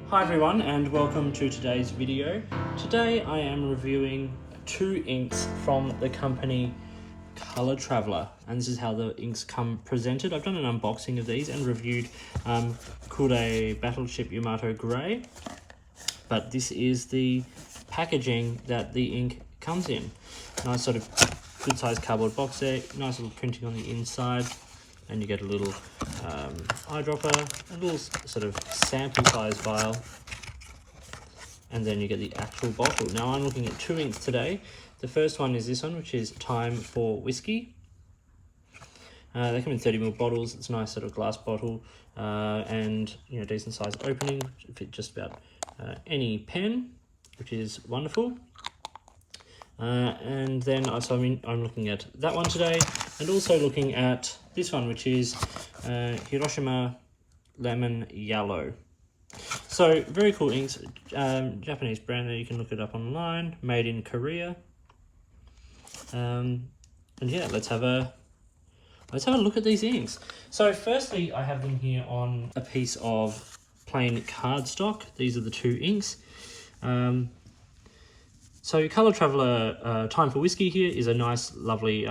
Hi everyone and welcome to today's video. Today I am reviewing two inks from the company Color Traveller, and this is how the inks come presented. I've done an unboxing of these and reviewed Kure Battleship Yamato Grey, but this is the packaging that the ink comes in. Nice sort of good sized cardboard box there, nice little printing on the inside, and you get a little eyedropper, a little sort of sample size vial, and then you get the actual bottle. Now I'm looking at two inks today. The first one is this one, which is Time for Whiskey. They come in 30ml bottles. It's a nice sort of glass bottle, and decent size opening, fit just about any pen, which is wonderful. And then I'm looking at that one today, and also looking at this one, which is Hiroshima Lemon Yellow. So very cool inks, Japanese brand there. You can look it up online, made in Korea. And yeah, let's have a look at these inks. So firstly, I have them here on a piece of plain cardstock. These are the two inks. So Color Traveller Time for Whiskey here is a nice, lovely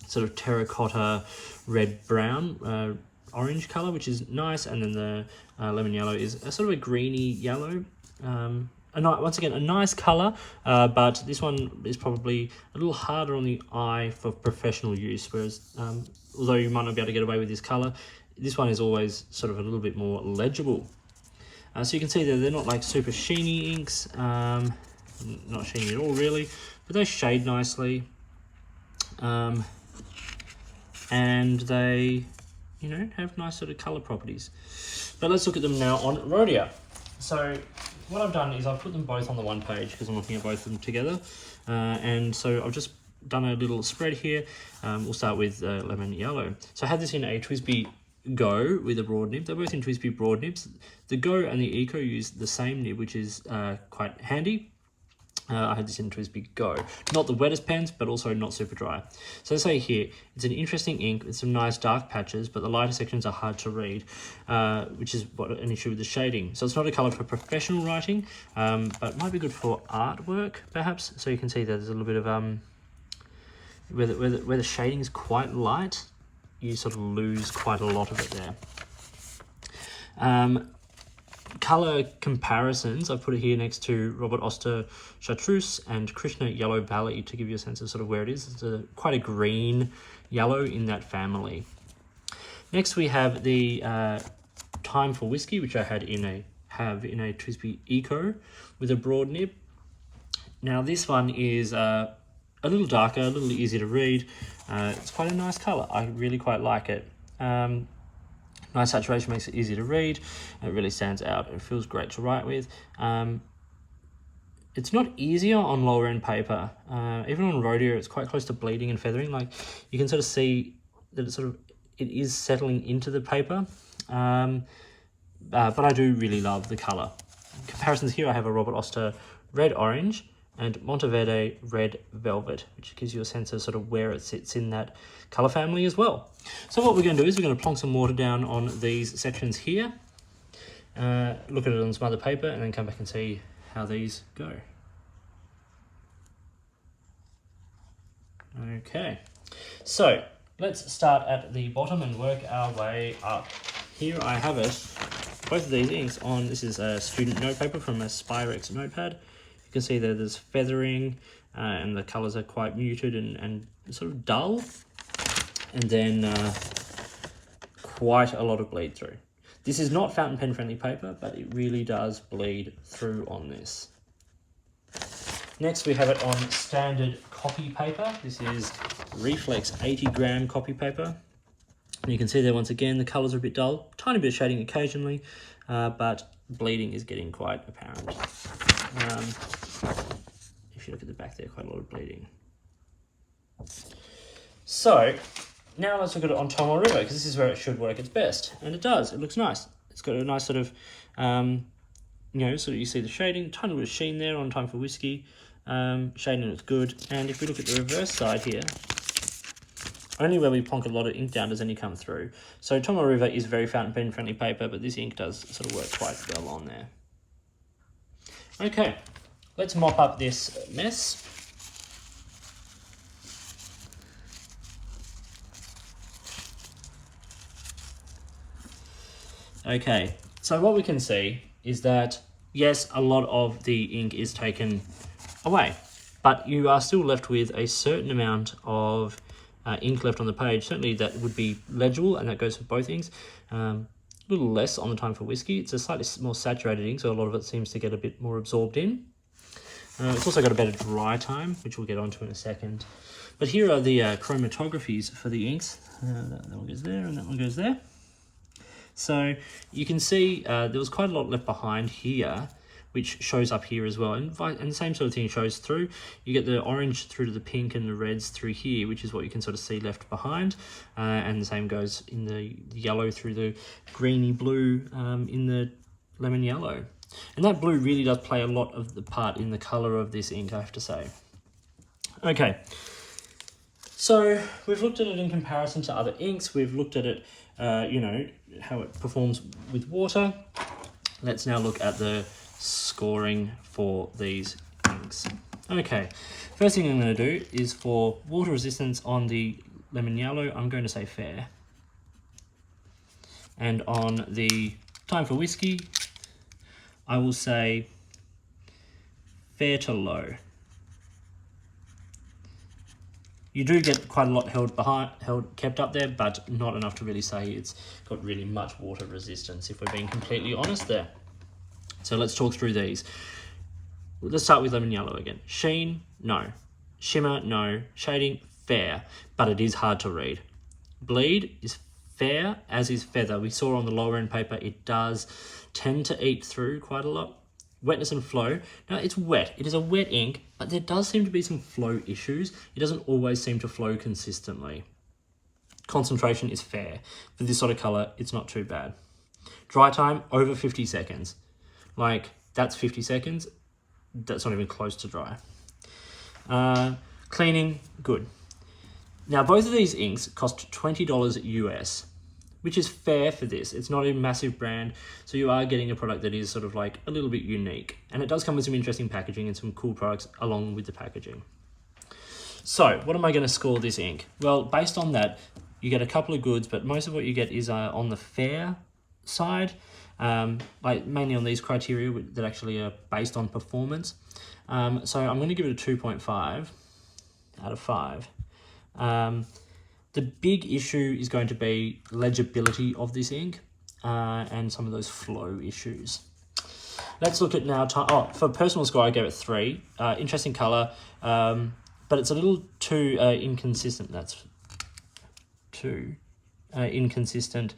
sort of terracotta red-brown orange colour, which is nice, and then the lemon yellow is a sort of a greeny yellow. Once again, a nice colour, but this one is probably a little harder on the eye for professional use, whereas although you might not be able to get away with this colour, this one is always sort of a little bit more legible. So you can see that they're not like super sheeny inks, not sheeny at all really, but they shade nicely, and they have nice sort of colour properties. But let's look at them now on Rodeo. So what I've done is I've put them both on the one page because I'm looking at both of them together, and so I've just done a little spread here. We'll start with lemon yellow. So I had this in a TWSBI Go with a broad nib. They're both in TWSBI broad nibs. The Go and the Eco use the same nib, which is quite handy. I had this in TWSBI Go. Not the wettest pens, but also not super dry. So let's say here, it's an interesting ink with some nice dark patches, but the lighter sections are hard to read, which is an issue with the shading. So it's not a colour for professional writing, but might be good for artwork, perhaps. So you can see there's a little bit of, where the shading is quite light, you sort of lose quite a lot of it there. Colour comparisons, I've put it here next to Robert Oster Chartreuse and Krishna Yellow Valley to give you a sense of sort of where it is. It's quite a green yellow in that family. Next we have the Time for Whiskey, which I have in a TWSBI Eco with a broad nib. Now this one is a little darker, a little easier to read. It's quite a nice colour. I really quite like it. Nice saturation, makes it easy to read. It really stands out. It feels great to write with. It's not easier on lower end paper. Even on Rodeo, it's quite close to bleeding and feathering. Like you can sort of see that it is settling into the paper. But I do really love the colour. Comparisons here, I have a Robert Oster Red Orange and Monteverde Red Velvet, which gives you a sense of sort of where it sits in that colour family as well. So what we're going to do is we're going to plonk some water down on these sections here, look at it on some other paper, and then come back and see how these go. Okay, so let's start at the bottom and work our way up. Here I have it, both of these inks on, this is a student notepaper from a Spyrex notepad. You can see that there's feathering, and the colours are quite muted and sort of dull, and then quite a lot of bleed through. This is not fountain pen friendly paper, but it really does bleed through on this. Next we have it on standard copy paper. This is Reflex 80-gram copy paper. And you can see there once again the colours are a bit dull, tiny bit of shading occasionally, but bleeding is getting quite apparent. If you look at the back there, quite a lot of bleeding. So now let's look at it on Tomoe River, because this is where it should work its best, and it does. It looks nice. It's got a nice sort of, so you see the shading, tiny bit of sheen there on Time for Whiskey. Shading looks good, and if we look at the reverse side here, Only where we plonk a lot of ink down does any come through. So Tomoe River is very fountain pen friendly paper, but this ink does sort of work quite well on there. Okay, let's mop up this mess. Okay, so what we can see is that, yes, a lot of the ink is taken away, but you are still left with a certain amount of ink left on the page, certainly that would be legible, and that goes for both inks. A little less on the Time for Whiskey. It's a slightly more saturated ink, so a lot of it seems to get a bit more absorbed in. It's also got a better dry time, which we'll get onto in a second. But here are the chromatographies for the inks. That one goes there, and that one goes there. So you can see there was quite a lot left behind here, which shows up here as well. And the same sort of thing shows through. You get the orange through to the pink and the reds through here, which is what you can sort of see left behind. And the same goes in the yellow through the greeny blue in the lemon yellow. And that blue really does play a lot of the part in the colour of this ink, I have to say. Okay, so we've looked at it in comparison to other inks. We've looked at it, you know, how it performs with water. Let's now look at the scoring for these inks. Okay, first thing I'm going to do is for water resistance on the lemon yellow, I'm going to say fair. And on the Time for Whiskey, I will say fair to low. You do get quite a lot kept up there, but not enough to really say it's got really much water resistance, if we're being completely honest there. So let's talk through these. Let's start with lemon yellow again. Sheen, no. Shimmer, no. Shading, fair, but it is hard to read. Bleed is fair, as is feather. We saw on the lower end paper, it does tend to eat through quite a lot. Wetness and flow. Now it's wet. It is a wet ink, but there does seem to be some flow issues. It doesn't always seem to flow consistently. Concentration is fair. For this sort of color, it's not too bad. Dry time, over 50 seconds. Like, that's 50 seconds. That's not even close to dry. Cleaning, good. Now, both of these inks cost $20 US, which is fair for this. It's not a massive brand, so you are getting a product that is sort of like a little bit unique. And it does come with some interesting packaging and some cool products along with the packaging. So, what am I going to score this ink? Well, based on that, you get a couple of goods, but most of what you get is on the fair side, like mainly on these criteria that actually are based on performance. So I'm going to give it a 2.5 out of 5. The big issue is going to be legibility of this ink and some of those flow issues. Let's look at now time. Oh, for personal score, I gave it 3. Interesting color, but it's a little too inconsistent. That's 2 inconsistent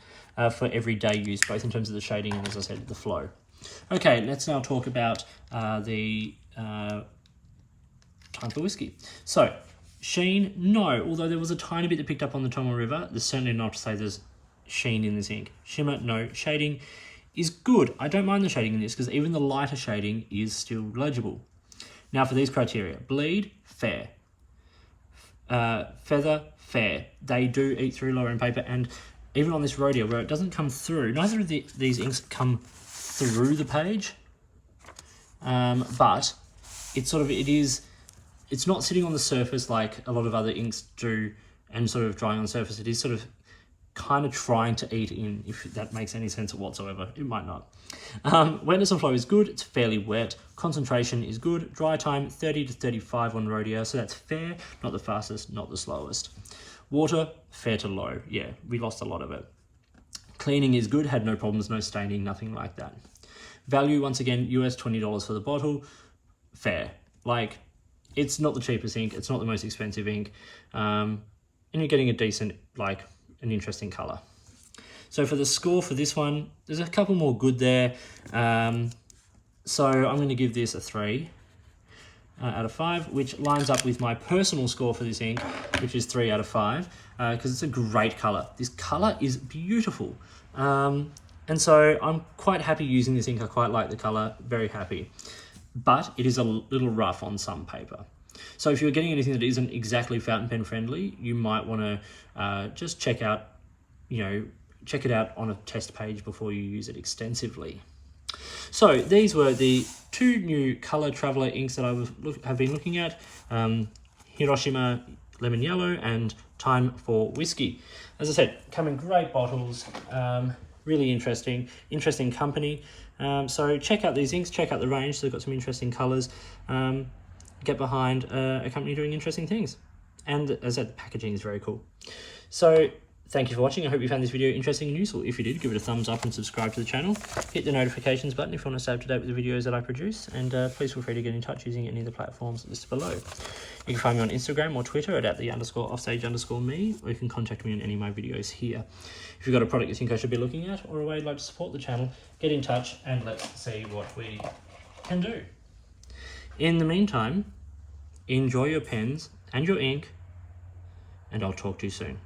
for everyday use, both in terms of the shading and, as I said, the flow. Okay, let's now talk about the Time for Whiskey. So, sheen, no. Although there was a tiny bit that picked up on the Tomoe River, there's certainly enough to say there's sheen in this ink. Shimmer, no. Shading is good. I don't mind the shading in this because even the lighter shading is still legible. Now for these criteria. Bleed, fair. Feather, fair. They do eat through lower end paper, and even on this Rodeo where it doesn't come through, neither of these inks come through the page, but it's not sitting on the surface like a lot of other inks do and sort of drying on the surface. It is sort of kind of trying to eat in, if that makes any sense whatsoever. It might not. Wetness and flow is good. It's fairly wet. Concentration is good. Dry time, 30 to 35 on Rodeo, so that's fair. Not the fastest, not the slowest. Water, fair to low. Yeah, we lost a lot of it. Cleaning is good. Had no problems, no staining, nothing like that. Value, once again, US $20 for the bottle. Fair. Like, it's not the cheapest ink. It's not the most expensive ink. And you're getting a decent, like, an interesting color. So for the score for this one, there's a couple more good there. So I'm going to give this a 3 out of 5, which lines up with my personal score for this ink, which is 3 out of 5, because it's a great color. This color is beautiful. And so I'm quite happy using this ink. I quite like the color, very happy. But it is a little rough on some paper. So if you're getting anything that isn't exactly fountain pen friendly, you might want to just check it out on a test page before you use it extensively. So these were the 2 new Color Traveler inks that I have been looking at, Hiroshima Lemon Yellow and Time for Whiskey. As I said, come in great bottles, really interesting company. So check out these inks, check out the range, so they've got some interesting colours. Get behind a company doing interesting things. And as I said, the packaging is very cool. So thank you for watching. I hope you found this video interesting and useful. If you did, give it a thumbs up and subscribe to the channel. Hit the notifications button if you want to stay up to date with the videos that I produce. And please feel free to get in touch using any of the platforms listed below. You can find me on Instagram or Twitter at @the_offstage_me, or you can contact me on any of my videos here. If you've got a product you think I should be looking at, or a way you'd like to support the channel, get in touch and let's see what we can do. In the meantime, enjoy your pens and your ink, and I'll talk to you soon.